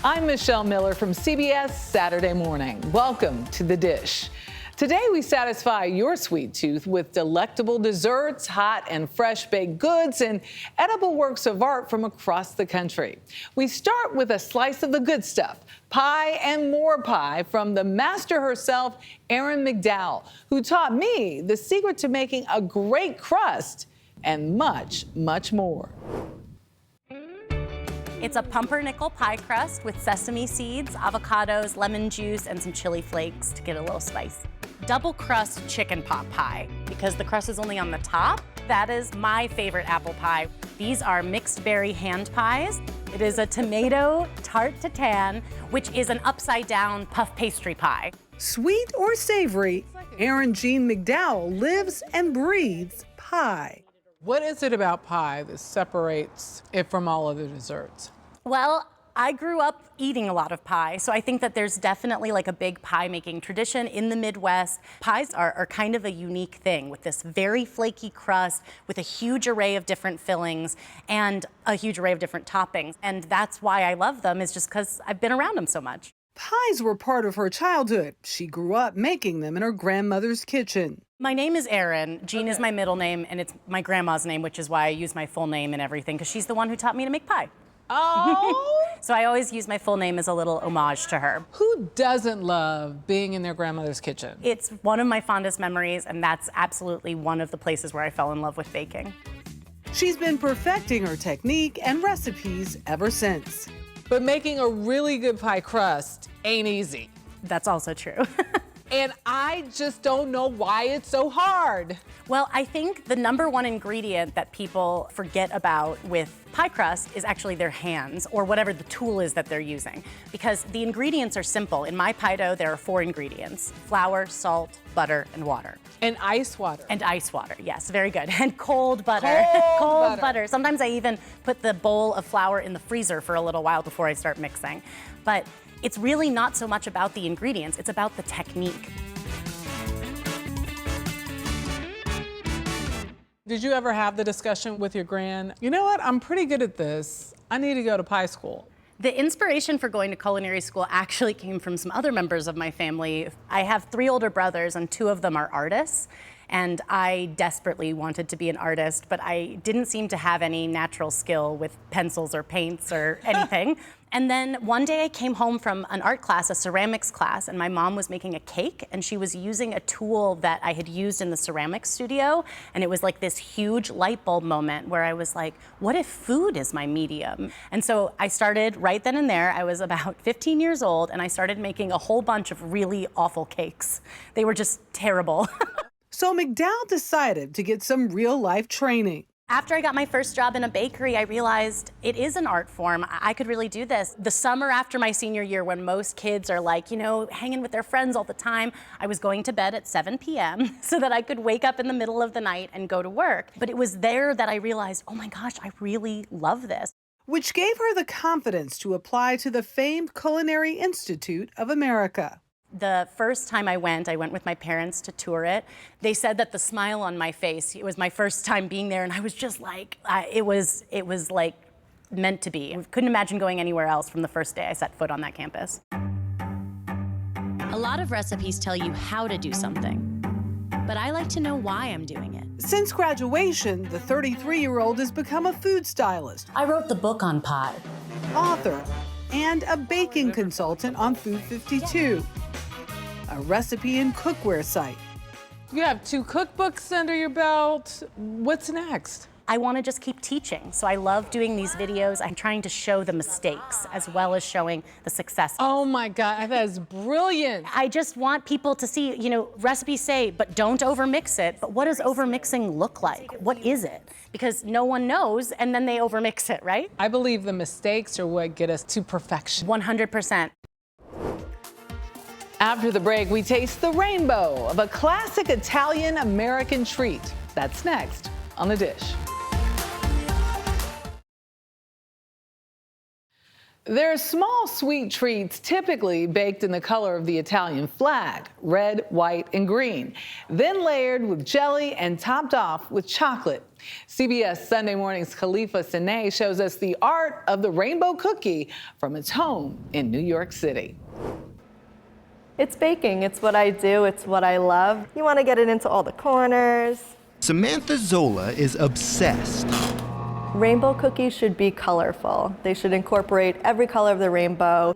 I'm Michelle Miller from CBS Saturday Morning. Welcome to The Dish. Today we satisfy your sweet tooth with delectable desserts, hot and fresh baked goods, and edible works of art from across the country. We start with a slice of the good stuff, pie and more pie from the master herself, Erin McDowell, who taught me the secret to making a great crust and much, much more. It's a pumpernickel pie crust with sesame seeds, avocados, lemon juice, and some chili flakes to get a little spice. Double crust chicken pot pie, because the crust is only on the top. That is my favorite apple pie. These are mixed berry hand pies. It is a tomato tarte tatin, which is an upside down puff pastry pie. Sweet or savory, Erin Jean McDowell lives and breathes pie. What is it about pie that separates it from all other desserts? Well, I grew up eating a lot of pie, so I think that there's definitely like a big pie making tradition in the Midwest. Pies are kind of a unique thing with this very flaky crust with a huge array of different fillings and a huge array of different toppings. And that's why I love them, is just because I've been around them so much. Pies were part of her childhood. She grew up making them in her grandmother's kitchen. My name is Erin. Jean is my middle name, and it's my grandma's name, which is why I use my full name and everything, because she's the one who taught me to make pie. Oh! So I always use my full name as a little homage to her. Who doesn't love being in their grandmother's kitchen? It's one of my fondest memories, and that's absolutely one of the places where I fell in love with baking. She's been perfecting her technique and recipes ever since. But making a really good pie crust ain't easy. That's also true. And I just don't know why it's so hard. Well, I think the number one ingredient that people forget about with pie crust is actually their hands, or whatever the tool is that they're using. Because the ingredients are simple. In my pie dough, there are 4 ingredients: flour, salt, butter, and water. And ice water. And ice water, yes, very good. And cold butter. Cold butter. Sometimes I even put the bowl of flour in the freezer for a little while before I start mixing. But it's really not so much about the ingredients, it's about the technique. Did you ever have the discussion with your gran? You know what, I'm pretty good at this. I need to go to pie school. The inspiration for going to culinary school actually came from some other members of my family. I have 3 older brothers, and 2 of them are artists. And I desperately wanted to be an artist, but I didn't seem to have any natural skill with pencils or paints or anything. And then one day I came home from an art class, a ceramics class, and my mom was making a cake, and she was using a tool that I had used in the ceramics studio. And it was like this huge light bulb moment where I was like, what if food is my medium? And so I started right then and there. I was about 15 years old, and I started making a whole bunch of really awful cakes. They were just terrible. So McDowell decided to get some real-life training. After I got my first job in a bakery, I realized it is an art form. I could really do this. The summer after my senior year, when most kids are like, you know, hanging with their friends all the time, I was going to bed at 7 p.m. so that I could wake up in the middle of the night and go to work. But it was there that I realized, oh my gosh, I really love this. Which gave her the confidence to apply to the famed Culinary Institute of America. The first time I went with my parents to tour it. They said that the smile on my face, it was my first time being there, and I was just like, it was like meant to be. I couldn't imagine going anywhere else from the first day I set foot on that campus. A lot of recipes tell you how to do something, but I like to know why I'm doing it. Since graduation, the 33-year-old has become a food stylist, I wrote the book on pie, author, and a baking consultant on Food 52. A recipe and cookware site. You have 2 cookbooks under your belt. What's next? I want to just keep teaching. So I love doing these videos. I'm trying to show the mistakes as well as showing the success. Oh my God, that is brilliant. I just want people to see, you know, recipes say, but don't overmix it. But what does overmixing look like? What is it? Because no one knows, and then they overmix it, right? I believe the mistakes are what get us to perfection. 100%. After the break, we taste the rainbow of a classic Italian-American treat. That's next on The Dish. They're small sweet treats typically baked in the color of the Italian flag, red, white, and green, then layered with jelly and topped off with chocolate. CBS Sunday Morning's Khalifa Sine shows us the art of the rainbow cookie from its home in New York City. It's baking. It's what I do. It's what I love. You want to get it into all the corners. Samantha Zola is obsessed. Rainbow cookies should be colorful. They should incorporate every color of the rainbow.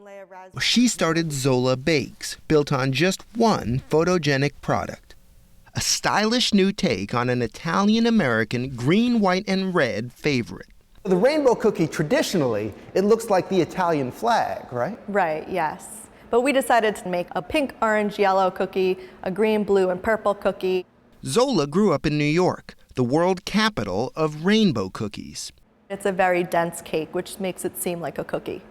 She started Zola Bakes, built on just one photogenic product. A stylish new take on an Italian-American green, white, and red favorite. The rainbow cookie, traditionally, it looks like the Italian flag, right? Right, yes. But we decided to make a pink, orange, yellow cookie, a green, blue, and purple cookie. Zola grew up in New York, the world capital of rainbow cookies. It's a very dense cake, which makes it seem like a cookie.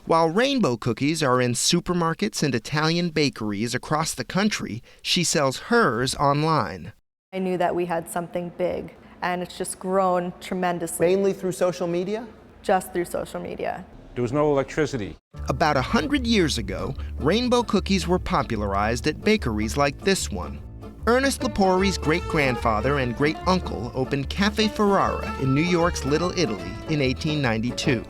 While rainbow cookies are in supermarkets and Italian bakeries across the country, she sells hers online. I knew that we had something big, and it's just grown tremendously. Mainly through social media? Just through social media. There was no electricity. About 100 years ago, rainbow cookies were popularized at bakeries like this one. Ernest Lepori's great-grandfather and great-uncle opened Cafe Ferrara in New York's Little Italy in 1892.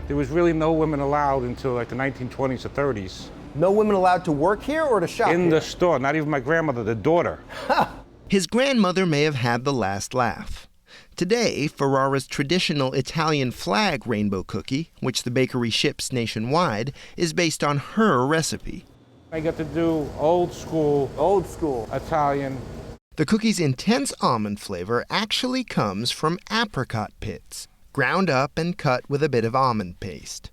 There was really no women allowed until like the 1920s or 30s. No women allowed to work here or to shop In here? the store, not even my grandmother, the daughter. His grandmother may have had the last laugh. Today, Ferrara's traditional Italian flag rainbow cookie, which the bakery ships nationwide, is based on her recipe. I get to do old school Italian. The cookie's intense almond flavor actually comes from apricot pits, ground up and cut with a bit of almond paste.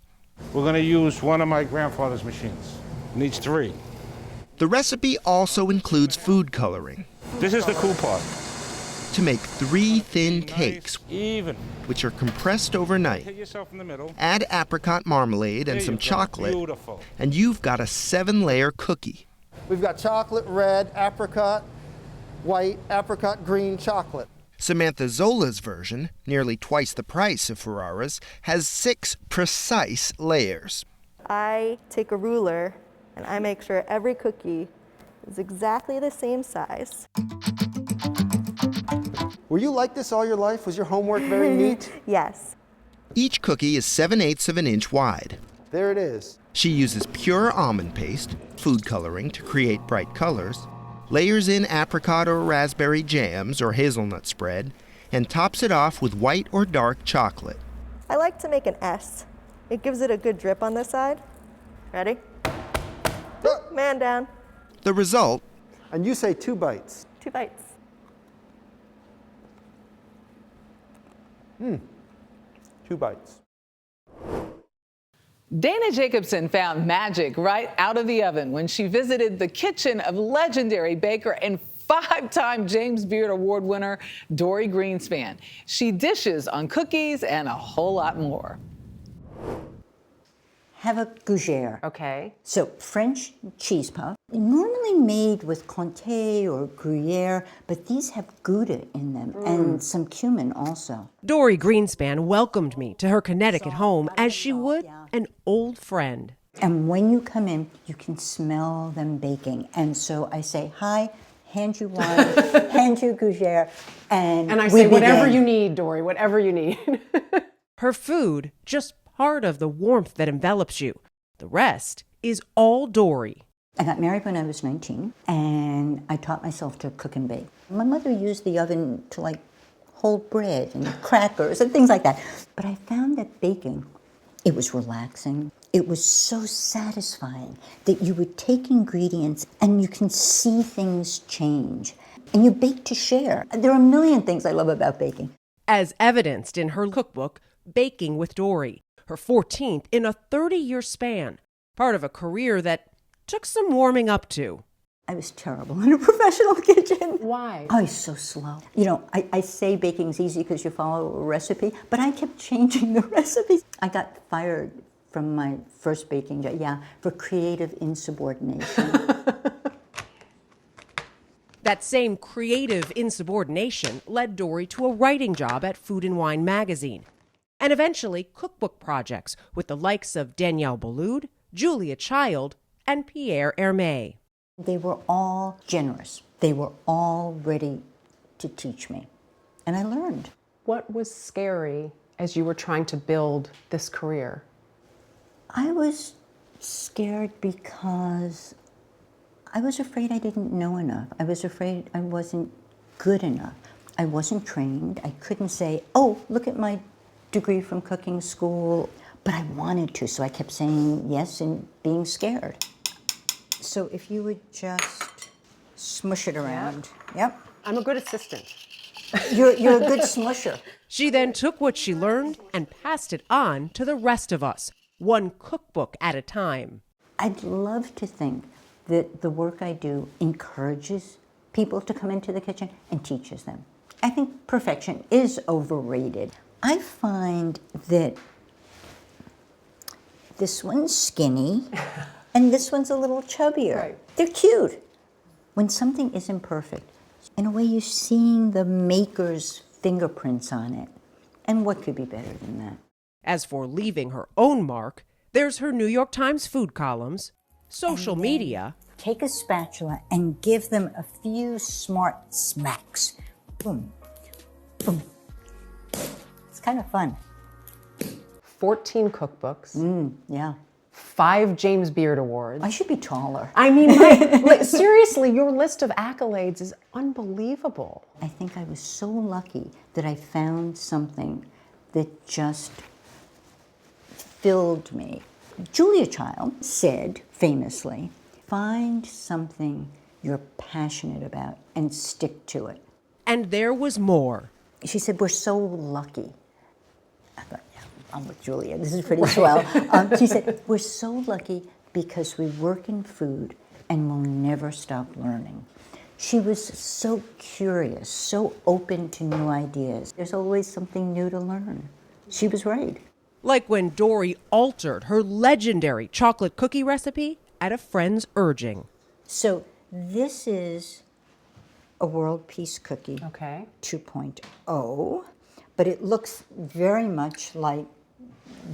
We're going to use one of my grandfather's machines. It needs 3. The recipe also includes food coloring This is the cool part. to make 3 thin cakes, Nice, even. which are compressed Hit overnight. yourself in the middle. Add apricot marmalade and There some you go. chocolate, Beautiful. and you've got a 7-layer cookie. We've got chocolate, red, apricot, white, apricot, green, chocolate. Samantha Zola's version, nearly twice the price of Ferrara's, has 6 precise layers. I take a ruler and I make sure every cookie is exactly the same size. Were you like this all your life? Was your homework very neat? Yes. Each cookie is 7/8 of an inch wide. There it is. She uses pure almond paste, food coloring to create bright colors, layers in apricot or raspberry jams or hazelnut spread, and tops it off with white or dark chocolate. I like to make an S. It gives it a good drip on this side. Ready? Man down. The result, And you say 2 bites. 2 bites. 2 bites. Dana Jacobson found magic right out of the oven when she visited the kitchen of legendary baker and 5-time James Beard Award winner Dorie Greenspan. She dishes on cookies and a whole lot more. Have a gougère. Okay. So French cheese puff, normally made with Comté or Gruyere, but these have Gouda in them and some cumin also. Dorie Greenspan welcomed me to her Connecticut home as she would an old friend. And when you come in, you can smell them baking. And so I say, hi, hand you wine, hand you gougère, and And I we say, whatever begin. you need, Dorie, whatever you need. Her food, just part of the warmth that envelops you. The rest is all Dorie. I got married when I was 19, and I taught myself to cook and bake. My mother used the oven to hold bread and crackers and things like that. But I found that baking, it was relaxing. It was so satisfying that you would take ingredients and you can see things change. And you bake to share. There are a million things I love about baking. As evidenced in her cookbook, Baking with Dorie, her 14th in a 30-year span, part of a career that took some warming up to. I was terrible in a professional kitchen. Why? I was so slow. I say baking's easy because you follow a recipe, but I kept changing the recipes. I got fired from my first baking job, for creative insubordination. That same creative insubordination led Dorie to a writing job at Food and Wine magazine. and eventually cookbook projects with the likes of Danielle Boulud, Julia Child, and Pierre Hermé. They were all generous. They were all ready to teach me, and I learned. What was scary as you were trying to build this career? I was scared because I was afraid I didn't know enough. I was afraid I wasn't good enough. I wasn't trained. I couldn't say, oh, look at my degree from cooking school. But I wanted to, so I kept saying yes and being scared. So if you would just smush it around. Yep. I'm a good assistant. You're a good smusher. She then took what she learned and passed it on to the rest of us, one cookbook at a time. I'd love to think that the work I do encourages people to come into the kitchen and teaches them. I think perfection is overrated. I find that this one's skinny and this one's a little chubbier. Right. They're cute. When something isn't perfect, in a way you're seeing the maker's fingerprints on it. And what could be better than that? As for leaving her own mark, there's her New York Times food columns, social media. Take a spatula and give them a few smart smacks. Boom, boom. It's kind of fun. 14 cookbooks. Yeah. 5 James Beard Awards. I should be taller. I mean, seriously, your list of accolades is unbelievable. I think I was so lucky that I found something that just filled me. Julia Child said, famously, find something you're passionate about and stick to it. And there was more. She said, we're so lucky. I thought, yeah, I'm with Julia. This is pretty swell. She said, we're so lucky because we work in food and we'll never stop learning. She was so curious, so open to new ideas. There's always something new to learn. She was right. Like when Dorie altered her legendary chocolate cookie recipe at a friend's urging. So this is a world peace cookie, Okay. 2.0, but it looks very much like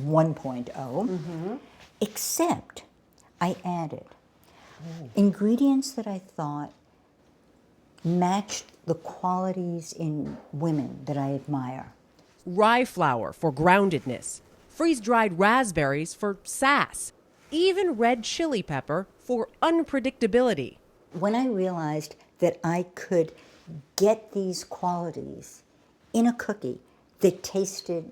1.0, except I added ingredients that I thought matched the qualities in women that I admire. Rye flour for groundedness, freeze-dried raspberries for sass, even red chili pepper for unpredictability. When I realized that I could get these qualities in a cookie that tasted,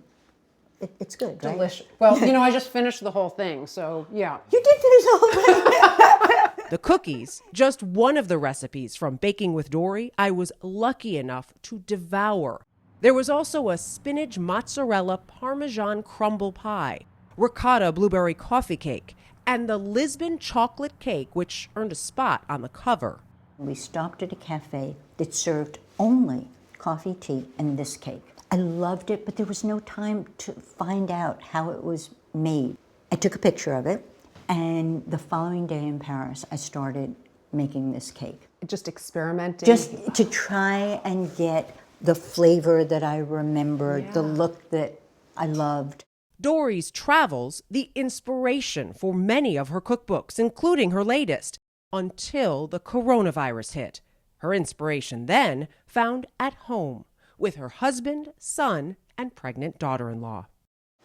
it's good, right? Delicious. Well, I just finished the whole thing, so yeah. You did finish the whole thing. The cookies, just one of the recipes from Baking with Dorie I was lucky enough to devour. There was also a spinach mozzarella parmesan crumble pie, ricotta blueberry coffee cake, and the Lisbon chocolate cake, which earned a spot on the cover. We stopped at a cafe that served only coffee, tea, and this cake. I loved it, but there was no time to find out how it was made. I took a picture of it, and the following day in Paris, I started making this cake. Just experimenting. Just to try and get the flavor that I remembered, the look that I loved. Dorie's travels, the inspiration for many of her cookbooks, including her latest, until the coronavirus hit. Her inspiration then found at home with her husband, son, and pregnant daughter-in-law.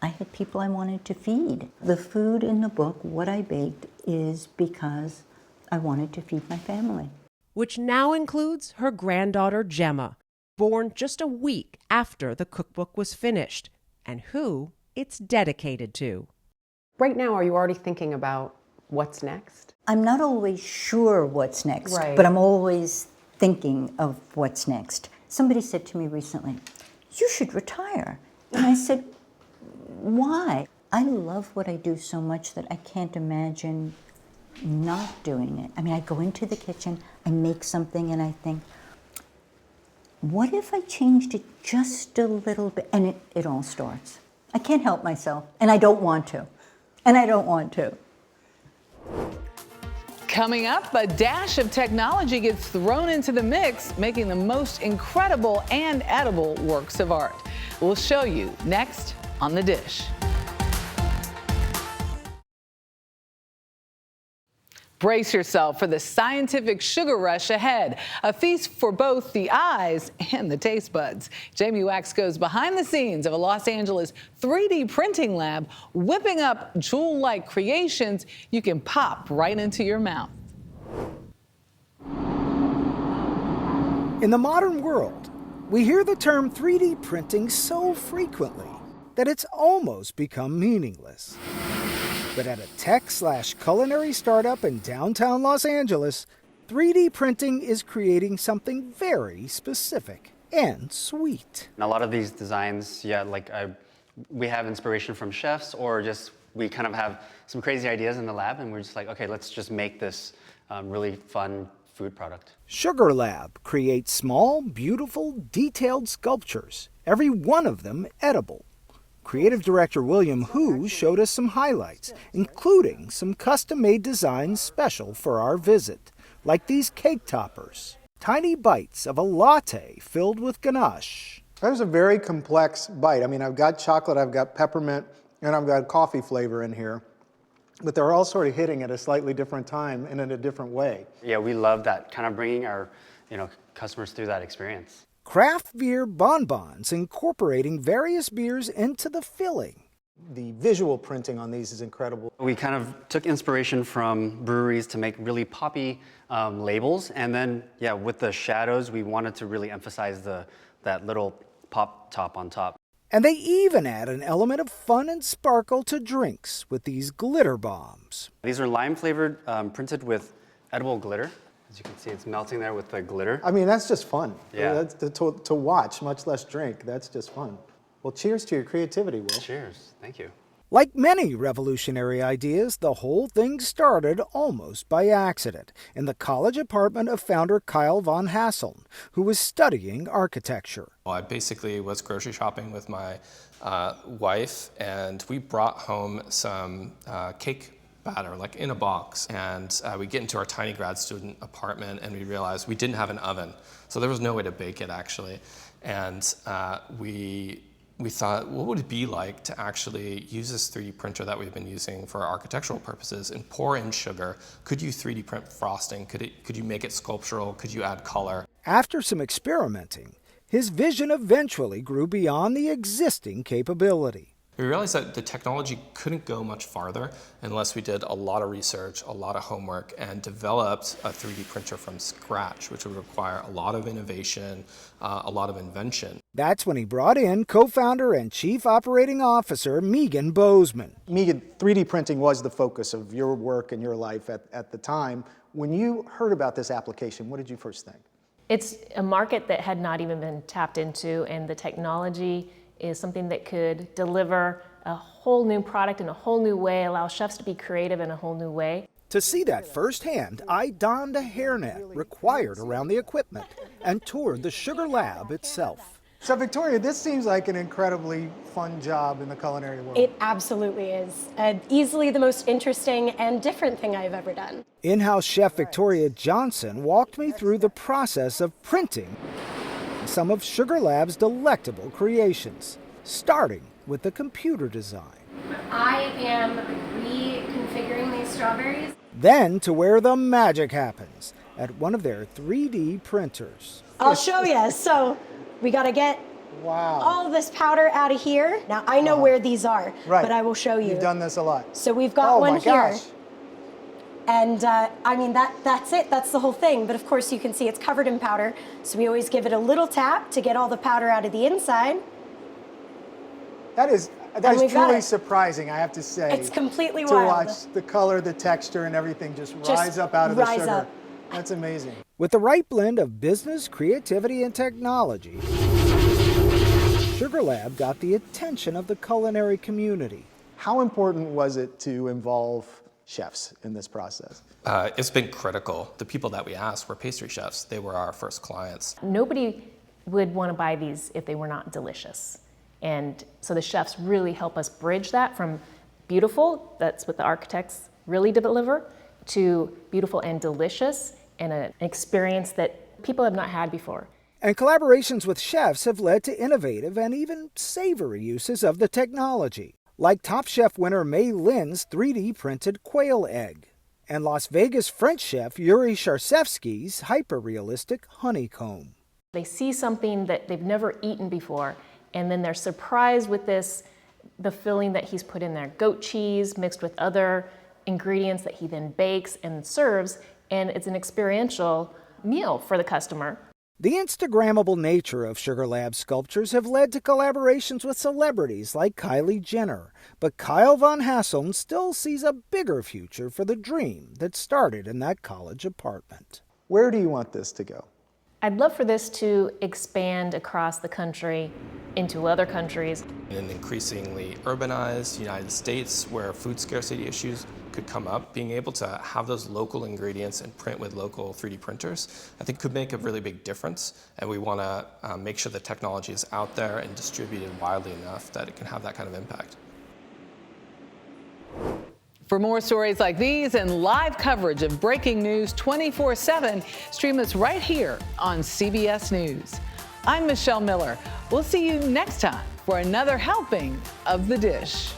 I had people I wanted to feed. The food in the book, what I baked, is because I wanted to feed my family. Which now includes her granddaughter, Gemma, born just a week after the cookbook was finished, and who it's dedicated to. Right now, are you already thinking about what's next? I'm not always sure what's next, Right. but I'm always thinking of what's next. Somebody said to me recently, you should retire. And I said, why? I love what I do so much that I can't imagine not doing it. I mean, I go into the kitchen, I make something, and I think, what if I changed it just a little bit? And it all starts. I can't help myself, and I don't want to. And I don't want to. Coming up, a dash of technology gets thrown into the mix, making the most incredible and edible works of art. We'll show you next on The Dish. Brace yourself for the scientific sugar rush ahead, a feast for both the eyes and the taste buds. Jamie Wax goes behind the scenes of a Los Angeles 3D printing lab, whipping up jewel-like creations you can pop right into your mouth. In the modern world, we hear the term 3D printing so frequently that it's almost become meaningless. But at a tech/culinary startup in downtown Los Angeles, 3D printing is creating something very specific and sweet. And a lot of these designs, we have inspiration from chefs, or just we kind of have some crazy ideas in the lab, and we're just like, okay, let's just make this really fun food product. Sugar Lab creates small, beautiful, detailed sculptures, every one of them edible. Creative director William Hu showed us some highlights, including some custom-made designs special for our visit, like these cake toppers, tiny bites of a latte filled with ganache. That was a very complex bite. I mean, I've got chocolate, I've got peppermint, and I've got coffee flavor in here, but they're all sort of hitting at a slightly different time and in a different way. Yeah, we love that, kind of bringing our customers through that experience. Craft beer bonbons incorporating various beers into the filling. The visual printing on these is incredible. We kind of took inspiration from breweries to make really poppy labels, and then, with the shadows, we wanted to really emphasize that little pop top on top. And they even add an element of fun and sparkle to drinks with these glitter bombs. These are lime-flavored, printed with edible glitter. As you can see, it's melting there with the glitter. I mean, that's just fun. Yeah. That's to watch, much less drink. That's just fun. Well, cheers to your creativity, Will. Cheers. Thank you. Like many revolutionary ideas, the whole thing started almost by accident in the college apartment of founder Kyle von Hasseln, who was studying architecture. Well, I basically was grocery shopping with my wife, and we brought home some cake batter, like in a box. And we get into our tiny grad student apartment, and we realized we didn't have an oven. So there was no way to bake it, actually. And we thought, what would it be like to actually use this 3D printer that we've been using for architectural purposes and pour in sugar? Could you 3D print frosting? Could you make it sculptural? Could you add color? After some experimenting, his vision eventually grew beyond the existing capability. We realized that the technology couldn't go much farther unless we did a lot of research, a lot of homework, and developed a 3D printer from scratch, which would require a lot of innovation, a lot of invention. That's when he brought in co-founder and chief operating officer Megan Bozeman. Megan, 3D printing was the focus of your work and your life at the time. When you heard about this application, what did you first think? It's a market that had not even been tapped into, and the technology is something that could deliver a whole new product in a whole new way, allow chefs to be creative in a whole new way. To see that firsthand, I donned a hairnet required around the equipment and toured the Sugar Lab itself. So Victoria, this seems like an incredibly fun job in the culinary world. It absolutely is. Easily the most interesting and different thing I've ever done. In-house chef Victoria Johnson walked me through the process of printing some of Sugar Lab's delectable creations, starting with the computer design. I am reconfiguring these strawberries. Then to where the magic happens, at one of their 3D printers. I'll show you. So we got to get all this powder out of here. Now I know where these are, but I will show you. You've done this a lot. So we've got one here. Gosh. And I mean, that's it. That's the whole thing. But of course, you can see it's covered in powder. So we always give it a little tap to get all the powder out of the inside. That is truly surprising, I have to say. It's completely to wild. watch the color, the texture, and everything just rise up out of the sugar. That's amazing. With the right blend of business, creativity, and technology, Sugar Lab got the attention of the culinary community. How important was it to involve chefs in this process? It's been critical. The people that we asked were pastry chefs. They were our first clients. Nobody would want to buy these if they were not delicious. And so the chefs really help us bridge that from beautiful, that's what the architects really deliver, to beautiful and delicious, and an experience that people have not had before. And collaborations with chefs have led to innovative and even savory uses of the technology, like Top Chef winner Mei Lin's 3D printed quail egg, and Las Vegas French chef Yuri Sharcevsky's hyper-realistic honeycomb. They see something that they've never eaten before, and then they're surprised with the filling that he's put in there. Goat cheese mixed with other ingredients that he then bakes and serves, and it's an experiential meal for the customer. The Instagrammable nature of Sugar Lab sculptures have led to collaborations with celebrities like Kylie Jenner, but Kyle Von Hasseln still sees a bigger future for the dream that started in that college apartment. Where do you want this to go? I'd love for this to expand across the country into other countries. In an increasingly urbanized United States where food scarcity issues could come up, being able to have those local ingredients and print with local 3D printers, I think could make a really big difference. And we want to make sure the technology is out there and distributed widely enough that it can have that kind of impact. For more stories like these and live coverage of breaking news 24/7, stream us right here on CBS News. I'm Michelle Miller. We'll see you next time for another helping of The Dish.